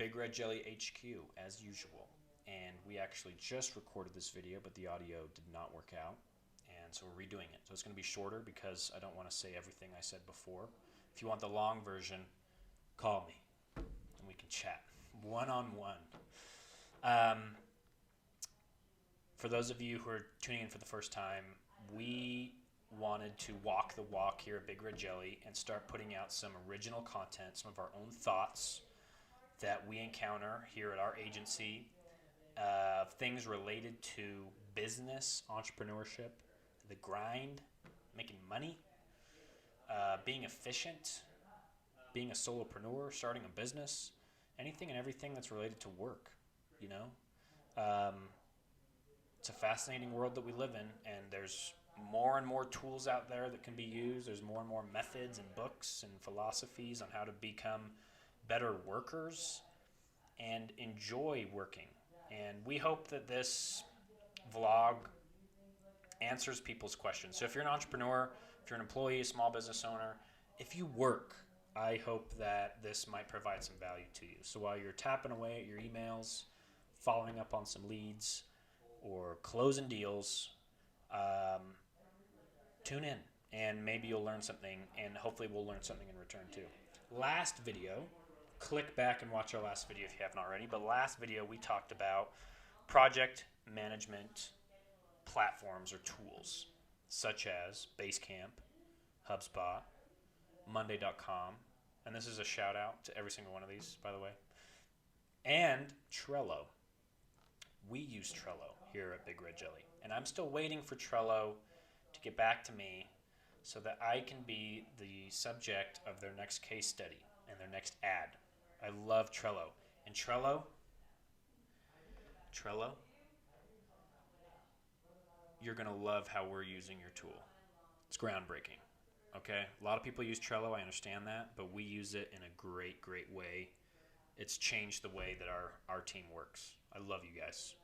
Big Red Jelly HQ, as usual. And we actually just recorded this video, but the audio did not work out. And so we're redoing it. So it's going to be shorter because I don't want to say everything I said before. If you want the long version, call me and we can chat one-on-one. For those of you who are tuning in for the first time, we wanted to walk the walk here at Big Red Jelly and start putting out some original content, some of our own thoughts that we encounter here at our agency, things related to business, entrepreneurship, the grind, making money, being efficient, being a solopreneur, starting a business, anything and everything that's related to work, you know. It's a fascinating world that we live in, and there's more and more tools out there that can be used. There's more and more methods and books and philosophies on how to become better workers and enjoy working. And we hope that this vlog answers people's questions. So if you're an entrepreneur, if you're an employee, a small business owner, if you work, I hope that this might provide some value to you. So while you're tapping away at your emails, following up on some leads, or closing deals, tune in and maybe you'll learn something, and hopefully we'll learn something in return too. Last video, click back and watch our last video if you haven't already, but last video we talked about project management platforms or tools such as Basecamp, HubSpot, Monday.com, and this is a shout out to every single one of these, by the way, and Trello. We use Trello here at Big Red Jelly, and I'm still waiting for Trello to get back to me so that I can be the subject of their next case study and their next ad. I love Trello. And Trello, you're going to love how we're using your tool. It's groundbreaking, okay? A lot of people use Trello, I understand that, but we use it in a great, great way. It's changed the way that our team works. I love you guys.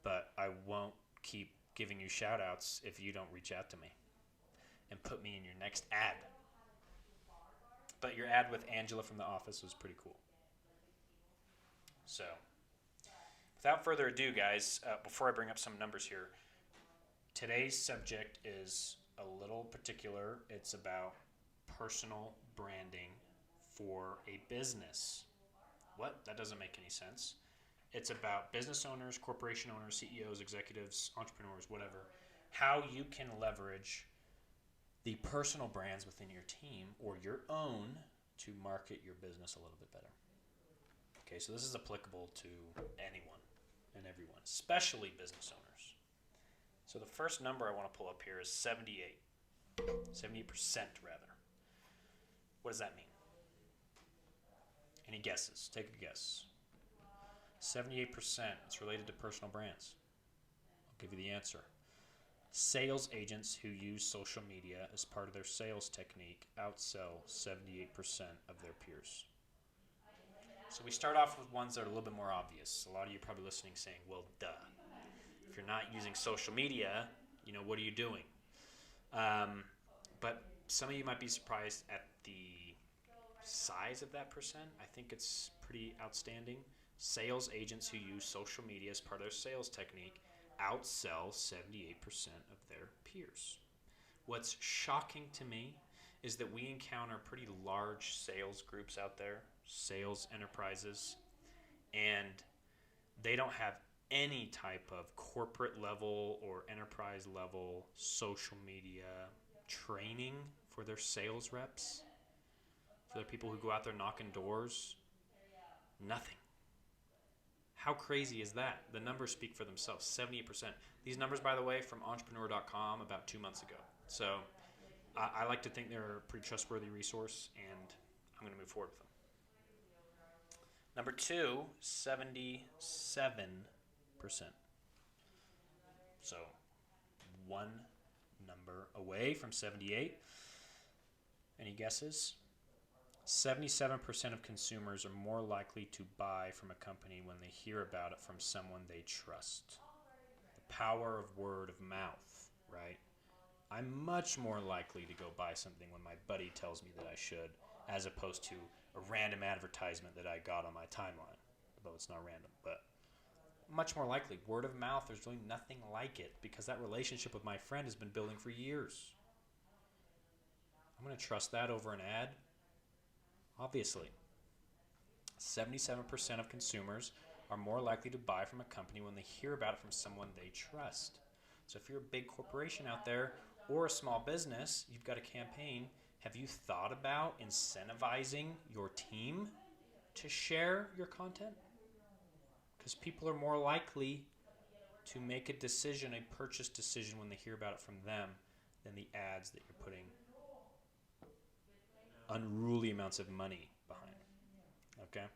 But I won't keep giving you shout outs if you don't reach out to me and put me in your next ad. But your ad with Angela from The Office was pretty cool. So, without further ado, guys, before I bring up some numbers here, today's subject is a little particular. It's about personal branding for a business. What? That doesn't make any sense. It's about business owners, corporation owners, CEOs, executives, entrepreneurs, whatever, how you can leverage the personal brands within your team or your own to market your business a little bit better. Okay, so this is applicable to anyone and everyone, especially business owners. So the first number I want to pull up here is 78%, rather. What does that mean? Any guesses? Take a guess. 78%, it's related to personal brands. I'll give you the answer. Sales agents who use social media as part of their sales technique outsell 78% of their peers. So we start off with ones that are a little bit more obvious. A lot of you are probably listening saying, well, duh. If you're not using social media, you know, what are you doing? But some of you might be surprised at the size of that percent. I think it's pretty outstanding. Sales agents who use social media as part of their sales technique outsell 78% of their peers. What's shocking to me is that we encounter pretty large sales groups out there, sales enterprises, and they don't have any type of corporate level or enterprise level social media training for their sales reps, for the people who go out there knocking doors. Nothing. How crazy is that? The numbers speak for themselves, 78%. These numbers, by the way, from entrepreneur.com about 2 months ago. So I like to think they're a pretty trustworthy resource, and I'm going to move forward with them. Number 2, 77%. So one number away from 78. Any guesses? 77% of consumers are more likely to buy from a company when they hear about it from someone they trust. The power of word of mouth, right? I'm much more likely to go buy something when my buddy tells me that I should, as opposed to a random advertisement that I got on my timeline, although it's not random, but much more likely word of mouth. There's really nothing like it because that relationship with my friend has been building for years. I'm going to trust that over an ad? Obviously. 77% of consumers are more likely to buy from a company when they hear about it from someone they trust. So if you're a big corporation out there or a small business, you've got a campaign, have you thought about incentivizing your team to share your content? Because people are more likely to make a decision, a purchase decision, when they hear about it from them than the ads that you're putting unruly amounts of money behind. Okay?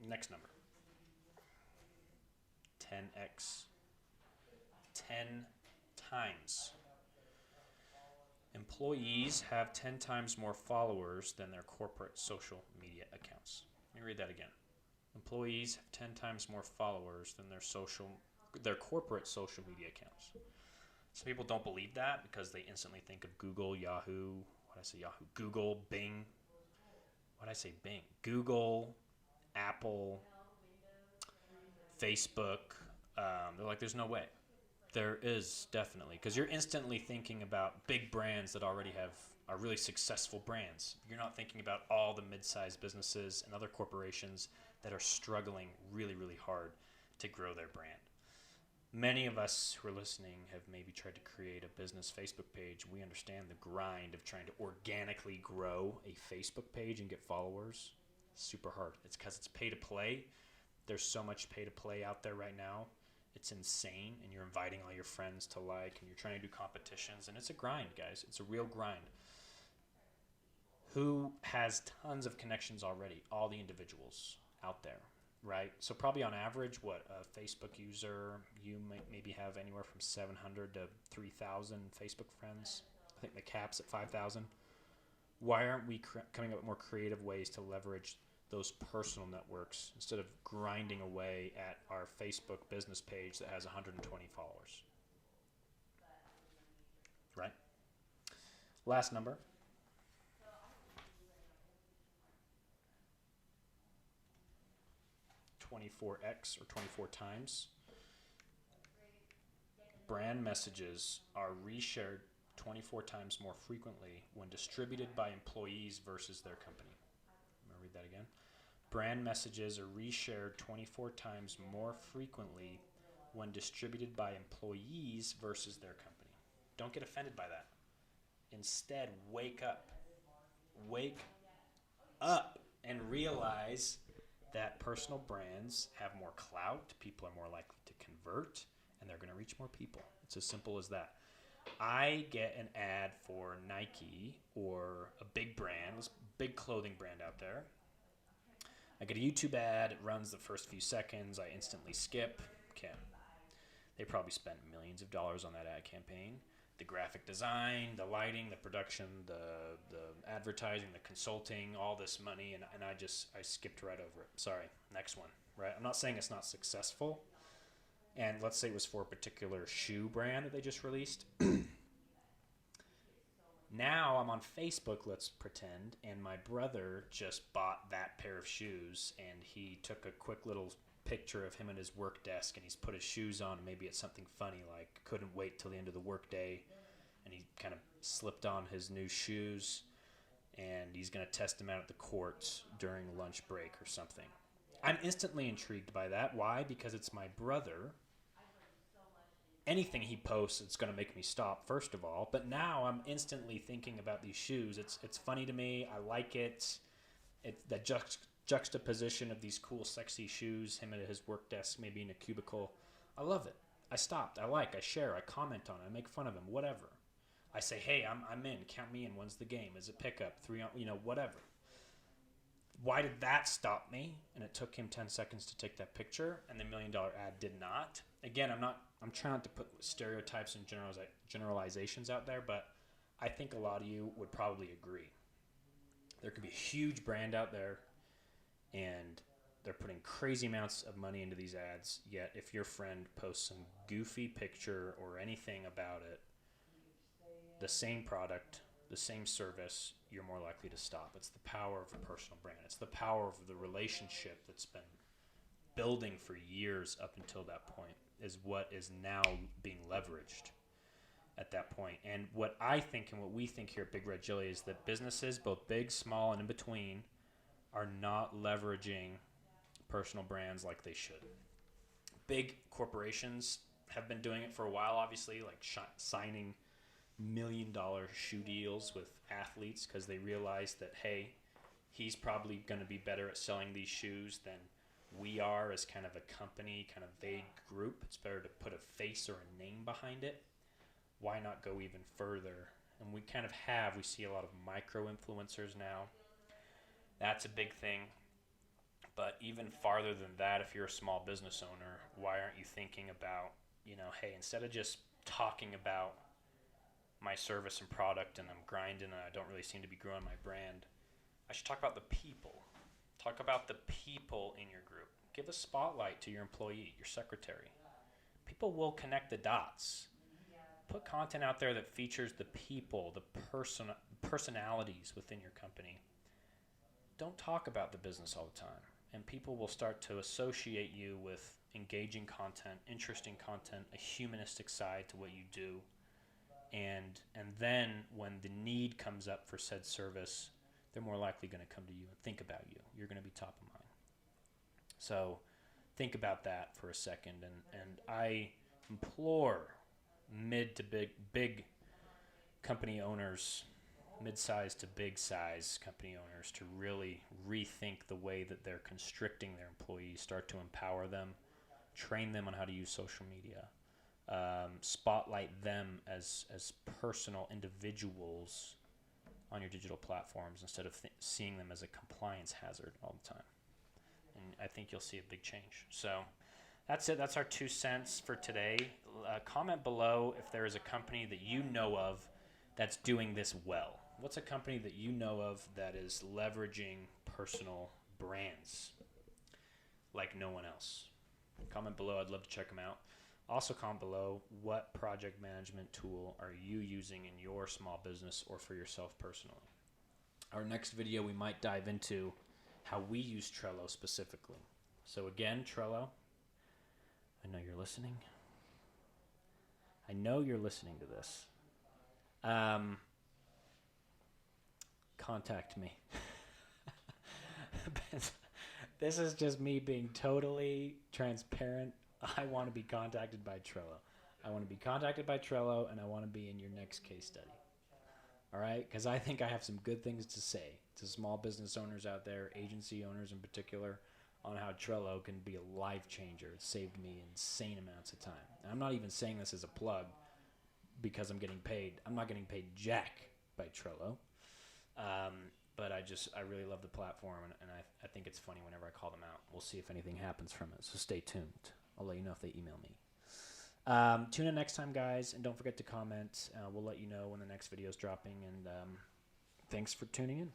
Next number. 10x. 10 times. Employees have 10 times more followers than their corporate social media accounts. Let me read that again. Employees have 10 times more followers than their corporate social media accounts. Some people don't believe that because they instantly think of Google, Yahoo. What did I say? Yahoo. Google, Bing. What did I say? Bing. Google, Apple, Facebook. They're like, there's no way. There is definitely, because you're instantly thinking about big brands that already are really successful brands. You're not thinking about all the mid-sized businesses and other corporations that are struggling really, really hard to grow their brand. Many of us who are listening have maybe tried to create a business Facebook page. We understand the grind of trying to organically grow a Facebook page and get followers. Super hard. It's because it's pay to play. There's so much pay to play out there right now. It's insane, and you're inviting all your friends to like, and you're trying to do competitions, and it's a grind, guys. It's a real grind. Who has tons of connections already? All the individuals out there, right? So probably on average, a Facebook user, you maybe have anywhere from 700 to 3,000 Facebook friends. I think the cap's at 5,000. Why aren't we coming up with more creative ways to leverage those personal networks instead of grinding away at our Facebook business page that has 120 followers? Right? Last number. 24x or 24 times. Brand messages are reshared 24 times more frequently when distributed by employees versus their company. I'm going to read that again. Brand messages are reshared 24 times more frequently when distributed by employees versus their company. Don't get offended by that. Instead, wake up. Wake up and realize that personal brands have more clout, people are more likely to convert, and they're going to reach more people. It's as simple as that. I get an ad for Nike or a big brand, this big clothing brand out there. I get a YouTube ad, it runs the first few seconds, I instantly skip. Okay. They probably spent millions of dollars on that ad campaign. The graphic design, the lighting, the production, the advertising, the consulting, all this money, and I skipped right over it. Sorry, next one, right? I'm not saying it's not successful, and let's say it was for a particular shoe brand that they just released. Now I'm on Facebook, let's pretend, and my brother just bought that pair of shoes, and he took a quick little picture of him at his work desk, and he's put his shoes on, and maybe it's something funny like couldn't wait till the end of the work day, and he kind of slipped on his new shoes, and he's going to test them out at the court during lunch break or something. I'm instantly intrigued by that. Why? Because it's my brother. Anything he posts, it's going to make me stop, first of all. But now I'm instantly thinking about these shoes. It's funny to me. I like it. The juxtaposition of these cool, sexy shoes, him at his work desk, maybe in a cubicle. I love it. I stopped. I share, I comment on it, I make fun of him, whatever. I say, hey, I'm in. Count me in. When's the game? Is it pickup? 3 on, whatever. Why did that stop me? And it took him 10 seconds to take that picture, and the $1 million ad did not. Again, I'm trying not to put stereotypes and generalizations out there, but I think a lot of you would probably agree. There could be a huge brand out there, and they're putting crazy amounts of money into these ads, yet if your friend posts some goofy picture or anything about it, the same product, the same service, you're more likely to stop. It's the power of a personal brand. It's the power of the relationship that's been building for years up until that point is what is now being leveraged at that point. And what I think and what we think here at Big Red Chili is that businesses, both big, small, and in between, are not leveraging personal brands like they should. Big corporations have been doing it for a while, obviously, like signing $1 million shoe deals with athletes because they realize that, hey, he's probably going to be better at selling these shoes than we are as kind of a company, kind of vague group. It's better to put a face or a name behind it. Why not go even further? And we kind of we see a lot of micro influencers now. That's a big thing. But even farther than that, if you're a small business owner, why aren't you thinking about, hey, instead of just talking about my service and product and I'm grinding and I don't really seem to be growing my brand, I should talk about the people. Talk about the people in your group. Give a spotlight to your employee, your secretary. People will connect the dots. Put content out there that features the people, the personalities within your company. Don't talk about the business all the time. And people will start to associate you with engaging content, interesting content, a humanistic side to what you do. And then when the need comes up for said service, they're more likely going to come to you and think about you. You're going to be top of mind. So think about that for a second. And I implore mid to big company owners, mid-size to big-size company owners to really rethink the way that they're constricting their employees, start to empower them, train them on how to use social media, spotlight them as personal individuals on your digital platforms instead of seeing them as a compliance hazard all the time. And I think you'll see a big change. So that's it. That's our 2 cents for today. Comment below if there is a company that you know of that's doing this well. What's a company that you know of that is leveraging personal brands like no one else? Comment below. I'd love to check them out. Also comment below, what project management tool are you using in your small business or for yourself personally? Our next video, we might dive into how we use Trello specifically. So again, Trello, I know you're listening. I know you're listening to this. Contact me. This is just me being totally transparent. I want to be contacted by Trello. I want to be contacted by Trello, and I want to be in your next case study. All right? Because I think I have some good things to say to small business owners out there, agency owners in particular, on how Trello can be a life changer. It saved me insane amounts of time. And I'm not even saying this as a plug because I'm getting paid. I'm not getting paid jack by Trello. But I really love the platform, and I think it's funny whenever I call them out. We'll see if anything happens from it, so stay tuned. I'll let you know if they email me. Tune in next time, guys, and don't forget to comment. We'll let you know when the next video is dropping, and thanks for tuning in.